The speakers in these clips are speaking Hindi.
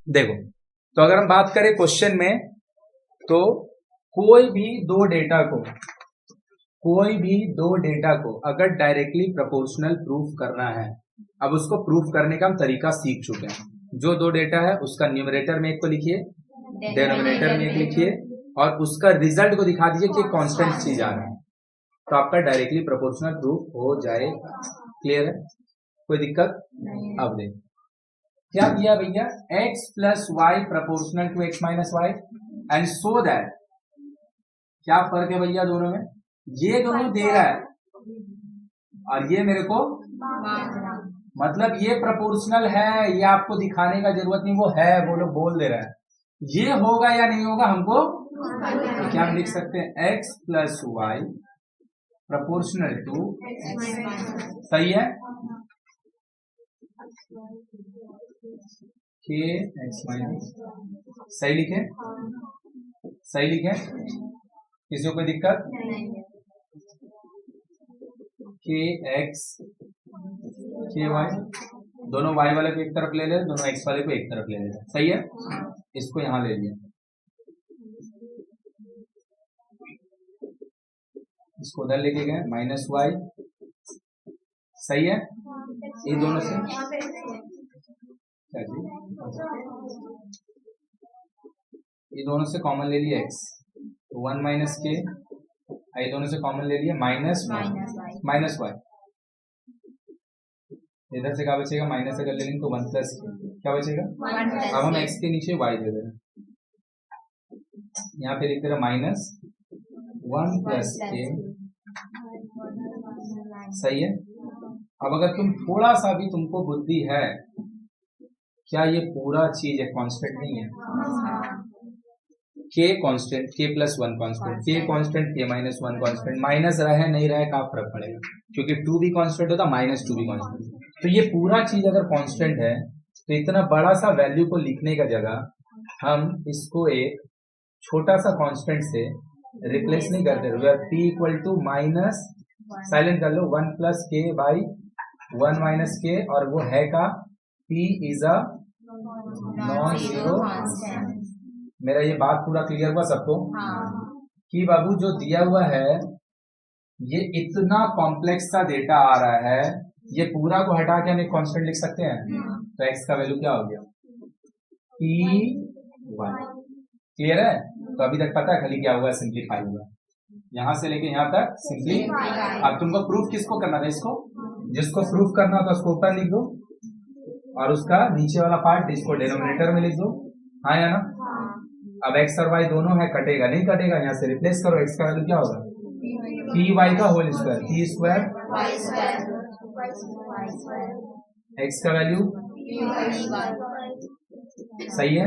देखो, तो अगर हम बात करें क्वेश्चन में, तो कोई भी दो डेटा को अगर डायरेक्टली प्रोपोर्शनल प्रूफ करना है, अब उसको प्रूफ करने का हम तरीका सीख चुके हैं। जो दो डेटा है उसका न्यूमरेटर में एक को लिखिए, डिनोमिनेटर में एक लिखिए, और उसका रिजल्ट को दिखा दीजिए कि कांस्टेंट चीज आ रहा है, तो आपका डायरेक्टली प्रोपोर्शनल प्रूफ हो जाएगा। क्लियर है? कोई दिक्कत? अब देख क्या दिया भैया, x plus y proportional to x minus y, and so that, क्या फर्क है भैया दोनों में, ये दोनों दे रहा है और ये मेरे को, मतलब ये प्रोपोर्शनल है, ये आपको दिखाने का जरूरत नहीं, वो है, वो लोग बोल दे रहा है। ये होगा या नहीं होगा हमको, तो क्या हम लिख सकते हैं, x plus y proportional to, सही है, k x माइनस, सही लिखे, सही लिखे, किसी को कोई दिक्कत, k x k y, दोनों y वाले को एक तरफ ले ले, दोनों x वाले को एक तरफ ले ले, सही है, इसको यहां ले लिया, इसको उधर लेके गए, माइनस वाई, सही है, ये दोनों से क्या जी, ये दोनों से कॉमन ले लिया x, तो 1 माइनस के, ये दोनों से कॉमन ले लिया माइनस वाई, इधर से क्या बचेगा, माइनस अगर ले लेंगे तो 1 प्लस क्या बचेगा, अब हम x के नीचे y दे दे रहे हैं, यहाँ पे लिख दे रहे माइनस 1 प्लस के, सही है। अब अगर तुम थोड़ा सा भी तुमको बुद्धि है, क्या ये पूरा चीज एक कांस्टेंट नहीं है, k constant, k plus 1 constant, k constant, k minus 1 constant, minus रहे नहीं रहे का फर्क पड़ेगा, क्योंकि 2 भी कांस्टेंट होता, माइनस 2 भी कांस्टेंट, तो ये पूरा चीज अगर कांस्टेंट है, तो इतना बड़ा सा वैल्यू को लिखने का जगह हम इसको एक छोटा सा कांस्टेंट से रिप्लेस नहीं करते, p equal to minus, silent कर लो, 1 plus k by 1 minus k, और वो है का p is a non zero. मेरा ये बात पूरा क्लियर हुआ सबको? कि बाबू जो दिया हुआ है ये इतना कॉम्प्लेक्स सा डेटा आ रहा है, ये पूरा को हटा के हम एक कांस्टेंट लिख सकते हैं, तो x का वैल्यू क्या हो गया, p1। क्लियर है? तो अभी तक पता है खाली क्या हुआ, सिंप्लीफाई हुआ, यहां से लेके यहां तक सिंपली। अब तुमको प्रूफ किसको करना था, इसको, जिसको प्रूफ करना था उसको ऊपर लिख दो, और उसका नीचे वाला पार्ट इसको डिनोमिनेटर में लिख दो, हाँ या ना। अब x और y दोनों है, कटेगा नहीं कटेगा, यहाँ से रिप्लेस करो, x का वैल्यू क्या होगा, पी वाई का whole square, p square, x का वैल्यू, सही है,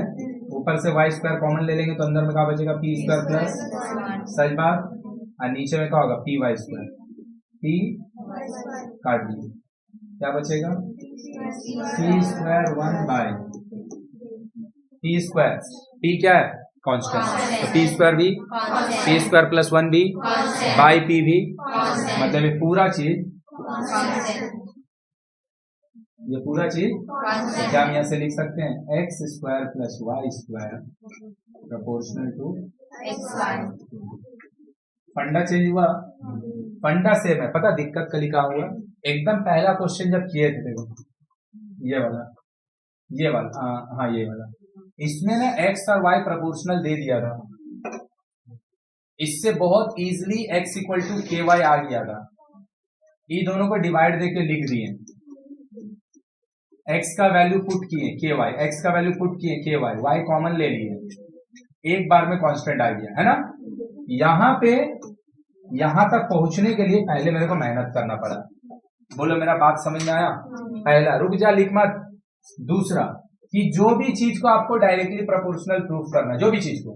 ऊपर से y स्क्वायर कॉमन ले लेंगे तो अंदर में क्या बचेगा, पी स्क्वायर प्लस, सही बात, और नीचे में क्या होगा, पी वाई स्क्वायर, पी काट लीजिए, क्या बचेगा, P square 1 by P square, P क्या है, कांस्टेंट, तो पी स्क्वायर भी, पी स्क्वायर प्लस 1 भी, बाई पी भी, मतलब ये पूरा चीज, ये पूरा चीज क्या हम यहाँ से लिख सकते हैं, x square plus y square proportional to x। Funda change हुआ, फंडा सेम है, पता दिक्कत कल लिखा हुआ, एकदम पहला क्वेश्चन जब किए थे, देखो ये वाला, हाँ ये वाला, इसमें ना x और y प्रोपोर्शनल दे दिया था, इससे बहुत इजीली x इक्वल टू के वाई आ गया था, ये दोनों को डिवाइड देके लिख दिए, x का वैल्यू पुट किए के वाई, x का वैल्यू पुट किए के वाई, y कॉमन ले लिए, एक बार में कांस्टेंट आ गया है ना। यहाँ पे यहाँ तक पहुंचने के लिए पहले मेरे को मेहनत करना पड़ा, बोलो मेरा बात समझ में आया, पहला रुक जा लिख मत, दूसरा कि जो भी चीज को आपको डायरेक्टली प्रोपोर्शनल प्रूफ करना, जो भी चीज को,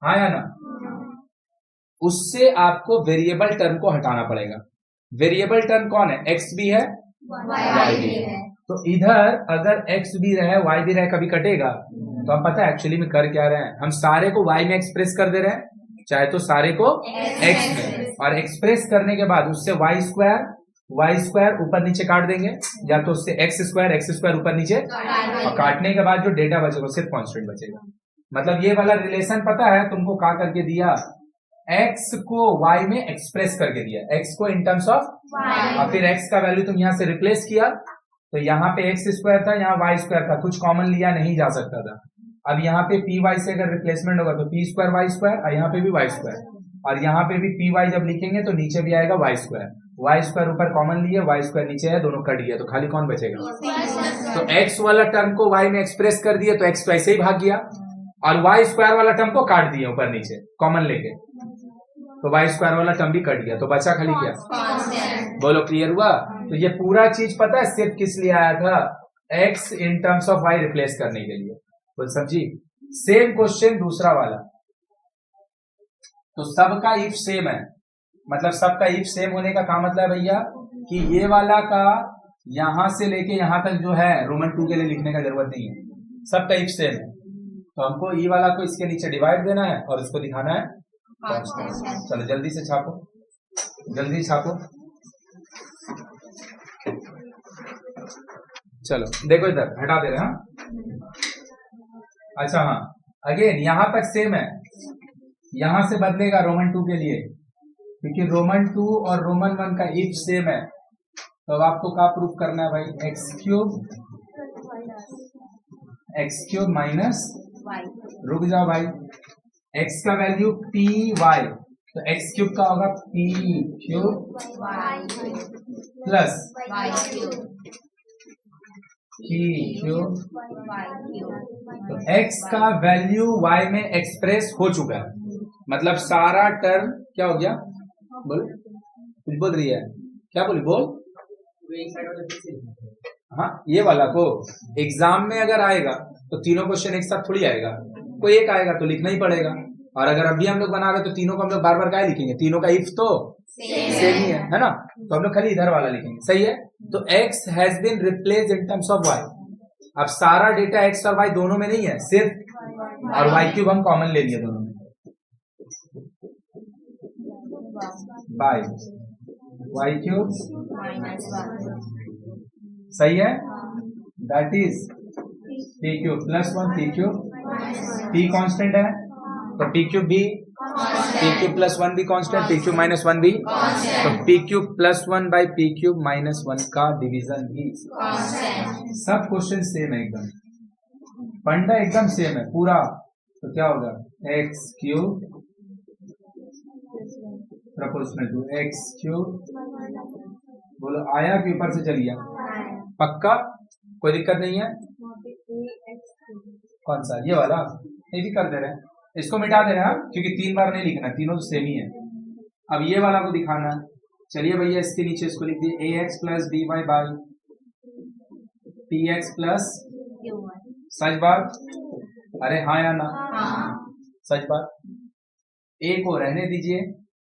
हाँ या ना, उससे आपको वेरिएबल टर्म को हटाना पड़ेगा। वेरिएबल टर्म कौन है, x भी है y भी है, तो इधर अगर x भी रहे y भी रहे कभी कटेगा, तो हम पता है एक्चुअली में कर क्या रहे हैं, हम सारे को y में एक्सप्रेस कर दे रहे हैं, चाहे तो सारे को x में, और एक्सप्रेस करने के बाद उससे y स्क्वायर वाई स्क्वायर ऊपर नीचे काट देंगे, या तो उससे एक्स स्क्वायर ऊपर नीचे, और काटने के बाद जो डेटा बचेगा सिर्फ कांस्टेंट बचेगा। मतलब ये वाला रिलेशन पता है तुमको, क्या करके दिया, x को y में एक्सप्रेस करके दिया, x को इन टर्म्स ऑफ, और फिर x का वैल्यू तुम यहां से रिप्लेस किया, तो यहाँ पे एक्स स्क्वायर था, यहाँ वाई स्क्वायर था, कुछ कॉमन लिया नहीं जा सकता था। अब यहाँ पे पी वाई से अगर रिप्लेसमेंट होगा तो पी स्क्वायर वाई स्क्वायर, और यहाँ पे भी वाई स्क्वायर, और यहाँ पे भी पी वाई जब लिखेंगे तो नीचे भी आएगा वाई स्क्वायर ऊपर कॉमन लिए, वाई स्क्वायर नीचे है, दोनों कट गया, तो खाली कौन बचेगा, तो एक्स वाला टर्म को वाई में एक्सप्रेस कर दिए तो एक्स तो ऐसे ही भाग गया, और वाई स्क्वायर वाला टर्म को काट दिए ऊपर नीचे कॉमन लेके, तो वाई स्क्वायर वाला टर्म भी कट गया, तो बचा खाली क्या, बोलो क्लियर हुआ। तो ये पूरा चीज पता है सिर्फ किस लिए आया था, x in terms of y replace करने के लिए, बोल समझी। सेम क्वेश्चन दूसरा वाला, तो सबका इफ सेम है, मतलब सबका इफ सेम होने का काम मतलब है भैया कि ये वाला का यहां से लेके यहां तक जो है रोमन 2 के लिए लिखने का जरूरत नहीं है, सबका इफ सेम है, तो हमको ई वाला को इसके नीचे डिवाइड देना है और उसको दिखाना है कांस्टेंट। चलो जल्दी से छापो, जल्दी छापो, चलो देखो इधर हटा दे रहे हैं, अच्छा हाँ, अगेन यहां तक सेम है, यहां से बदलेगा रोमन 2 के लिए, क्योंकि रोमन 2 और रोमन 1 का इफ सेम है, तो अब आपको क्या प्रूफ करना है भाई, एक्स क्यूब माइनस, रुक जाओ भाई, x का वैल्यू पी वाई, तो एक्स क्यूब का होगा P cube plus P cube, तो x का वैल्यू y में एक्सप्रेस हो चुका है, मतलब सारा टर्म क्या हो गया, बोल कुछ बोल रही है, क्या बोली बोल, हाँ ये वाला को एग्जाम में अगर आएगा तो तीनों क्वेश्चन एक साथ थोड़ी आएगा, कोई एक आएगा तो लिखना ही पड़ेगा, और अगर अभी हम लोग बना रहे तो तीनों को हम लोग बार बार क्या लिखेंगे, तीनों का इफ तो सेम ही है ना, तो हम लोग खाली इधर वाला लिखेंगे, सही है। तो x has been replace in terms of y, अब सारा डेटा x और y दोनों में नहीं है, सिर्फ, और y क्यूब हम कॉमन ले लिए दोनों में, बाय y क्यूब, सही है, that is p cube plus 1 p cube, p constant है तो p क्यूब भी, p क्यूब प्लस 1 भी कांस्टेंट, p क्यूब माइनस 1 भी, तो p cube plus 1 by p cube minus 1 का डिवीजन भी, सब क्वेश्चन सेम है एकदम, फंडा एकदम सेम है पूरा, तो क्या होगा x cube proportional to x cube, बोलो आया कि ऊपर से चल गया, पक्का कोई दिक्कत नहीं है, कौन सा ये वाला, ये भी कर दे रहे हैं, इसको मिटा दे रहे हैं क्योंकि 3 बार नहीं लिखना, तीनों तो सेम ही है। अब ये वाला को दिखाना, चलिए भैया इसके नीचे इसको लिख दिए ax plus dy by px plus, सच बात, अरे हाँ या ना, सच बात, a को रहने दीजिए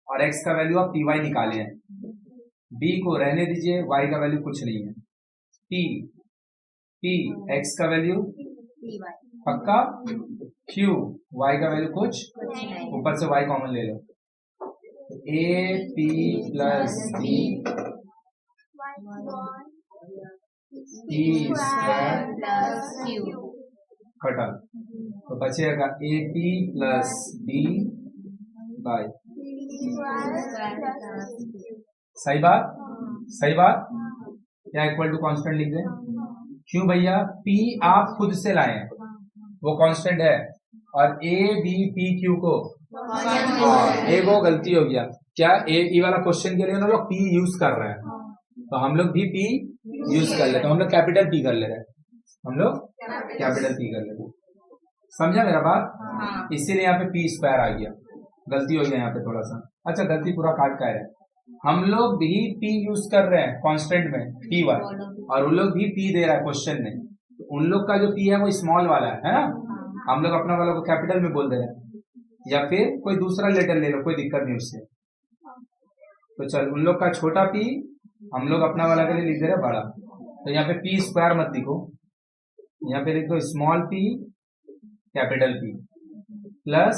और x का वैल्यू आप py निकाले हैं, b को रहने दीजिए, y का वैल्यू कुछ नहीं है, p x का वैल्यू पक्का, q y का वैल्यू कुछ, ऊपर से y कॉमन ले लो, a p plus b p square घटा, तो बचेगा a p plus b by, सही बात, सही बात, क्या इक्वल टू कांस्टेंट लिख दें, क्यों भैया p आप खुद से लाए हैं वो कांस्टेंट है, और a b p q को, एक वो गलती हो गया, क्या ए वाला क्वेश्चन के लिए हम लोग p यूज कर रहे हैं, तो हम लोग भी p यूज कर लेते हैं, हम लोग कैपिटल p कर ले रहे हैं, हम लोग कैपिटल p कर लेते हैं, समझा मेरा बात, इसीलिए यहाँ पे p स्क्वायर आ गया, गलती हो गया यहाँ पे थोड़ा सा, अच्छा गलती पूरा काट का है, हम लोग भी p यूज कर रहे हैं कांस्टेंट में py, और उन लोग भी p दे रहा है क्वेश्चन में, तो उन लोग का जो p है वो स्मॉल वाला है ना, हम लोग अपना वाला को कैपिटल में बोल दे रहे हैं, या फिर कोई दूसरा लेटर ले लो, कोई दिक्कत नहीं उससे, तो चल उन लोग का छोटा p, हम लोग अपना वाला के लिए लिख दे रहे हैं बड़ा, तो यहाँ पे p स्क्वायर मत लिखो, यहाँ पे लिख दो small p capital P plus,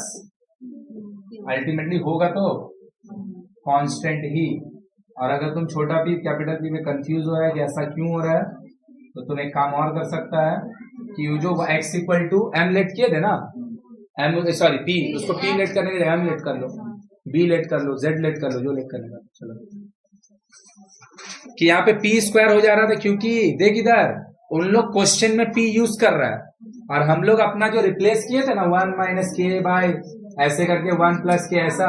ultimately होगा तो कांस्टेंट ही, और अगर तुम छोटा पी कैपिटल पी में कंफ्यूज हो रहा है कि ऐसा क्यों हो रहा है, तो तुम एक काम और कर सकता है कि जो x equal to m let किए थे ना, एम सॉरी पी, उसको पी लेट करने के लिए एम लेट कर लो, बी लेट कर लो, जेड लेट कर लो, जो लेट करने का। चलो कि यहाँ पे पी स्क्वायर हो जा रहा था क्योंकि देख इधर उन लोग क्वेश्चन में पी यूज कर रहा है और हम लोग अपना जो रिप्लेस किए थे ना 1 माइनस के बाय ऐसे करके 1 प्लस के, ऐसा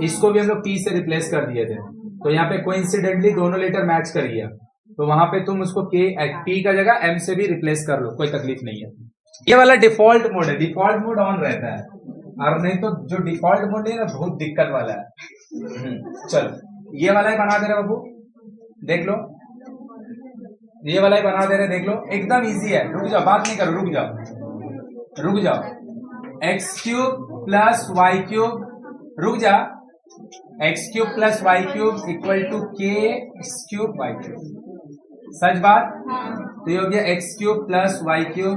इसको भी हम लोग पी से रिप्लेस कर दिए थे। तो यहाँ पे कोइंसिडेंटली दोनों लेटर मैच कर लिया, तो वहां पे तुम उसको के पी का जगह एम से भी रिप्लेस कर लो, कोई तकलीफ नहीं है। ये वाला डिफॉल्ट मोड है, डिफॉल्ट मोड ऑन रहता है, और नहीं तो जो डिफॉल्ट मोड है ना बहुत दिक्कत वाला है। चलो ये वाला ही बना दे रहे बाबू, देख लो ये वाला ही बना दे रहे, देख लो एकदम इजी है। रुक जाओ, बात नहीं करो, रुक जाओ। X cube plus y cube, रुक जा, x cube plus y cube equal to k x cube y cube, सच बात। तो ये हो गया x cube plus y cube.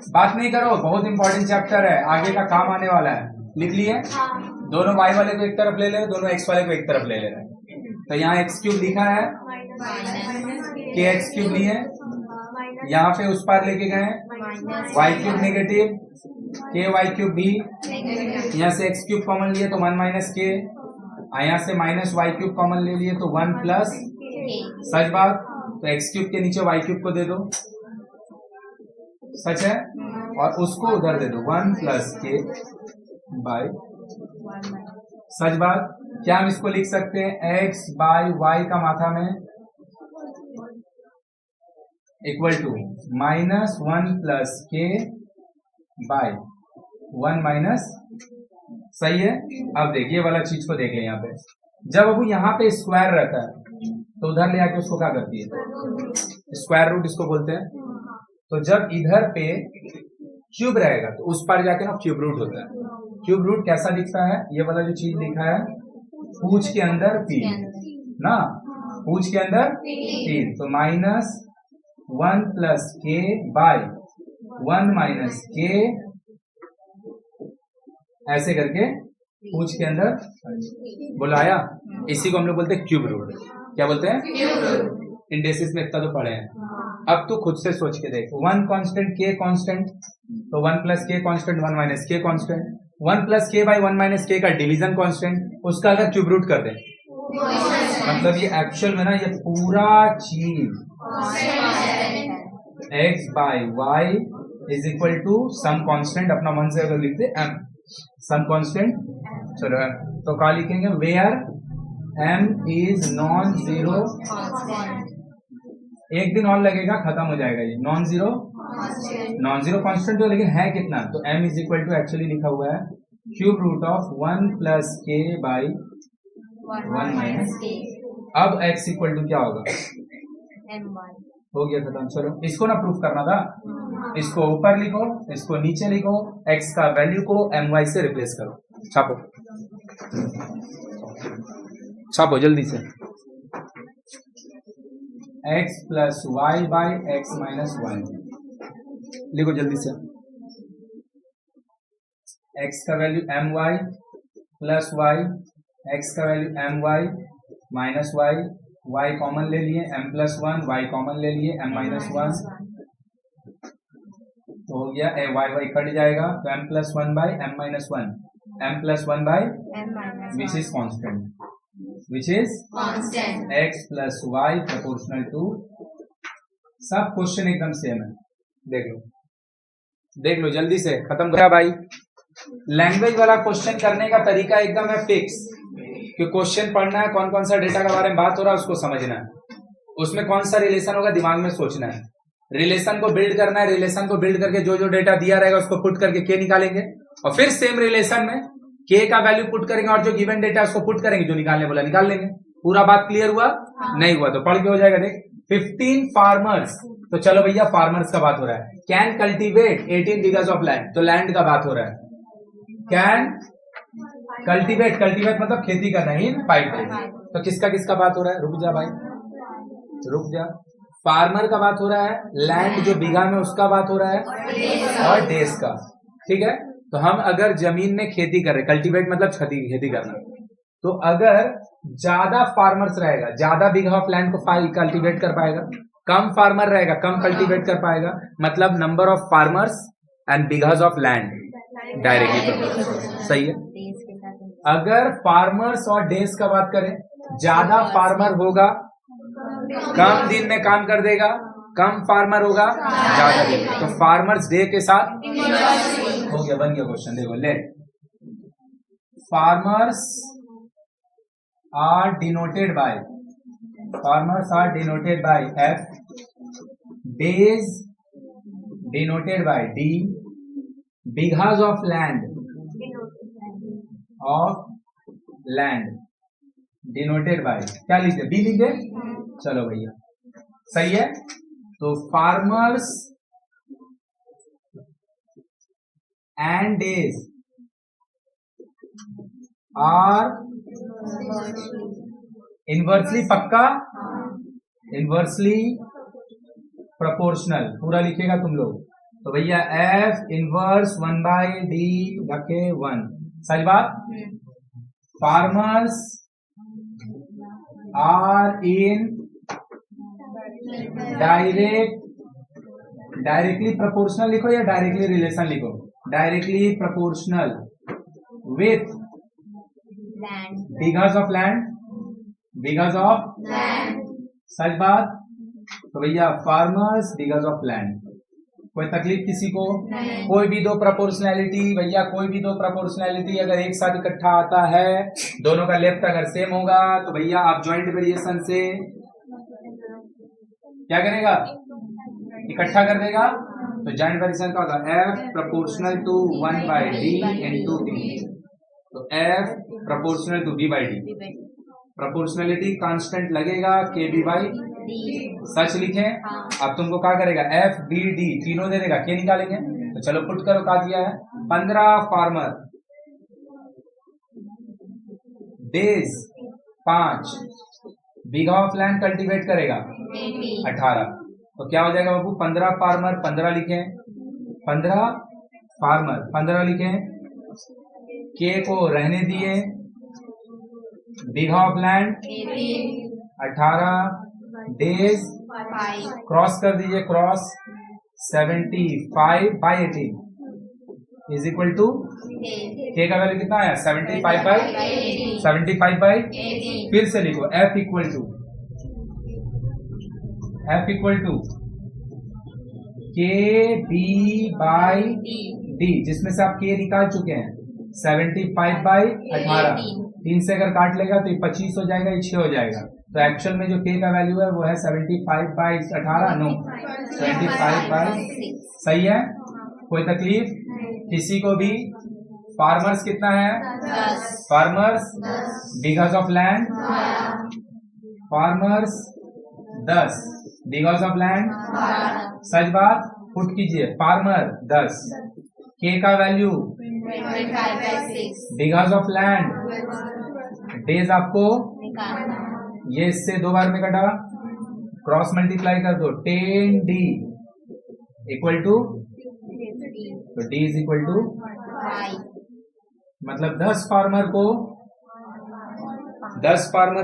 बात नहीं करो, बहुत इंपॉर्टेंट चैप्टर है, आगे का काम आने वाला है। लिख लिए, दोनों वाई वाले को एक तरफ ले ले, दोनों एक्स वाले को एक तरफ ले ले रहे। तो यहाँ एक्स क्यूब लिखा है, के एक्स क्यूब नहीं है, यहाँ पे उस पार लेके गए वाई क्यूब नेगेटिव, के वाई क्यूब भी, यहाँ से एक्स क्यूब कॉमन लिए तो 1 माइनस के, यहाँ से माइनस वाई क्यूब कॉमन ले लिए तो 1 प्लस, सच बात। तो एक्स क्यूब के नीचे वाई क्यूब को दे दो, सच है, और उसको उधर दे दो 1 प्लस के बाय, सच बात। क्या हम इसको लिख सकते हैं एक्स बाय वाई का माथा में इक्वल टू माइनस 1 प्लस के बाय 1 माइनस, सही है। अब देखिए वाला चीज को देख ले, यहाँ पे जब अब यहाँ पे स्क्वायर रहता है तो उधर ले आके उसको क्या करती है, स्क्वायर रूट इसको बोलते हैं। तो जब इधर पे क्यूब रहेगा तो उस पार जाके ना क्यूब रूट होता है। क्यूब रूट कैसा दिखता है, ये वाला जो चीज लिखा है पूछ के अंदर 3 ना, पूछ के अंदर 3, तो माइनस 1 प्लस के बाय 1 माइनस के, ऐसे करके पूछ के अंदर बुलाया। इसी को हम लोग बोलते हैं क्यूब रूट। क्या बोलते हैं, इंडेसिस में इतना तो पढ़े हैं। अब तू खुद से सोच के देख, 1 कांस्टेंट के कांस्टेंट, तो 1 प्लस के कांस्टेंट 1 माइनस के constant, 1 plus k by 1 minus के का डिवीजन कांस्टेंट, उसका अगर क्यूब रूट कर दे मतलब ये एक्चुअल में ना ये पूरा चीज x by y is equal to some constant, अपना मन से अगर लिखते m सम कांस्टेंट। चलो तो क्या लिखेंगे, where m is non zero, एक दिन और लगेगा खत्म हो जाएगा ये, नॉन जीरो कांस्टेंट हो, लेकिन है कितना, तो m is equal to actually लिखा हुआ है cube root of 1 plus k by 1 minus k. अब x इक्वल टू क्या होगा, हो गया खत्म। चलो इसको ना प्रूफ करना था, इसको ऊपर लिखो, इसको नीचे लिखो, x का वैल्यू को my से रिप्लेस करो, छापो छापो जल्दी से, x plus y by x minus 1 लिखो जल्दी से। x का value my plus y, x का value my minus y common ले लिए, m प्लस 1, y कॉमन ले लिए, m माइनस 1, तो हो गया y कट जाएगा, तो m plus 1 by m minus 1, m plus 1 by which is constant, which is x प्लस y प्रोपोर्शनल टू, सब क्वेश्चन एकदम सेम है, देख लो जल्दी से खत्म करा भाई। लैंग्वेज वाला क्वेश्चन करने का तरीका एकदम है फिक्स, कि क्वेश्चन पढ़ना है, कौन कौन सा डेटा के बारे में बात हो रहा है उसको समझना है, उसमें कौन सा रिलेशन होगा दिमाग में सोचना है, रिलेशन को बिल्ड करना है, रिलेशन को बिल्ड करके जो जो डेटा दिया रहेगा उसको पुट करके के निकालेंगे, और फिर सेम रिलेशन में के का वैल्यू पुट करेंगे और जो गिवन डेटा उसको पुट करेंगे, जो निकालने बोला निकाल लेंगे। पूरा बात क्लियर हुआ? नहीं हुआ तो पढ़ के हो जाएगा। देख 15 फार्मर्स, तो चलो भैया फार्मर्स का बात हो रहा है, कैन कल्टीवेट 18 बीघास ऑफ लैंड, तो लैंड का बात हो रहा है, कैन कल्टीवेट मतलब खेती करना ही फाइट, तो किसका बात हो रहा है, रुक जा भाई रुक जा, फार्मर का बात हो रहा है, लैंड जो बीघा में उसका बात हो रहा है, और डेज का, ठीक है। तो हम अगर जमीन में खेती कर रहे, कल्टीवेट मतलब खेती करना, तो अगर ज्यादा फार्मर्स रहेगा, ज्यादा बिघा ऑफ लैंड को कल्टीवेट कर पाएगा, कम फार्मर रहेगा, कम कल्टीवेट कर पाएगा, मतलब number of farmers and bighas of land directly proportional. सही है। अगर फार्मर्स और डेज का बात करें, ज्यादा फार्मर होगा कम दिन में काम कर देगा, कम फार्मर होगा ज्यादा दिन में, तो फार्मर्स डे के साथ हो गया, बन गया क्वेश्चन। देखो ले, farmers are denoted by F, days denoted by D, bighas of land denoted by क्या लिखते, B लिख दे, चलो भैया सही है। तो farmers and days are inversely, पक्का इनवर्सली प्रोपोर्शनल, पूरा लिखेगा तुम लोग। तो भैया F इनवर्स 1/D रखे 1, सही बात। Farmers are in directly proportional लिखो या डायरेक्टली रिलेशन लिखो, directly proportional with bighas of land, सच बात। तो भैया फार्मर्स बिघाज ऑफ लैंड, कोई तकलीफ किसी को? कोई भी दो प्रोपोर्शनैलिटी भैया, कोई भी दो प्रोपोर्शनैलिटी अगर एक साथ इकट्ठा आता है, दोनों का लेफ्ट अगर सेम होगा, तो भैया आप ज्वाइंट वेरिएशन से क्या करेगा, इकट्ठा कर देगा। तो ज्वाइंट वेरिएशन का होगा F proportional to 1/D into D, तो F proportional to B/D, proportionality constant लगेगा KB/D, सच लिखें। अब तुमको क्या करेगा, FBD तीनों दे देगा, K निकालेंगे। तो चलो पुट करो, क्या दिया है, 15 farmer, days 5, bigha of land cultivate करेगा 18, तो क्या हो जाएगा बाबू, 15 फार्मर 15 लिखें, 15 फार्मर 15 लिखें, K को रहने दिए, bigha of land 18, days cross कर दीजिए, cross 75/18 is equal to K का वैल्यू कितना आया, 75/18। फिर से लिखो F इक्वल टू KB/D, जिसमें से आप K निकाल चुके हैं, 75/18, 3 से अगर काट लेगा तो ये 25 हो जाएगा, ये 6 हो जाएगा। तो एक्चुअल में जो K का वैल्यू है वो है 75/18, नो 75/, सही है। कोई तकलीफ किसी को भी? फार्मर्स कितना है, 10, farmers bighas of land, farmers 10 bighas of land, सच बात। पुट कीजिए, फार्मर 10, K का वैल्यू 25/6, बिघाज ऑफ लैंड, डेज आपको ये इससे 2 बार में कटा, क्रॉस मल्टीप्लाई कर दो, 10D इक्वल टू, तो D इज इक्वल टू 5, मतलब 10 फार्मर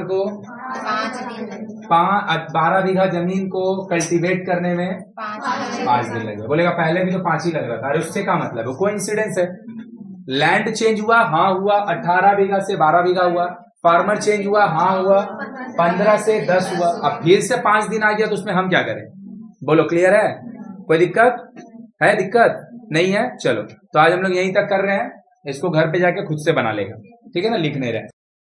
को 12 बीघा जमीन को कल्टीवेट करने में 5 दिन लगे। बोलेगा पहले भी तो 5 ही लग रहा था, अरे उससे क्या मतलब है, कोइंसिडेंस है। लैंड चेंज हुआ, हाँ हुआ, 18 बीघा से 12 बीघा हुआ, फार्मर चेंज हुआ, हाँ हुआ, 15 से 10 हुआ, अब फिर से 5 दिन आ गया, तो उसमें हम क्या करें, बोलो। क्लियर है? कोई दिक्कत है? दिक्कत नहीं है? चलो, तो आज हम लोग यहीं तक कर रहे हैं, इसको घर पे जाके खुद से बना लेगा, ठीक है ना, लिख नहीं रहे।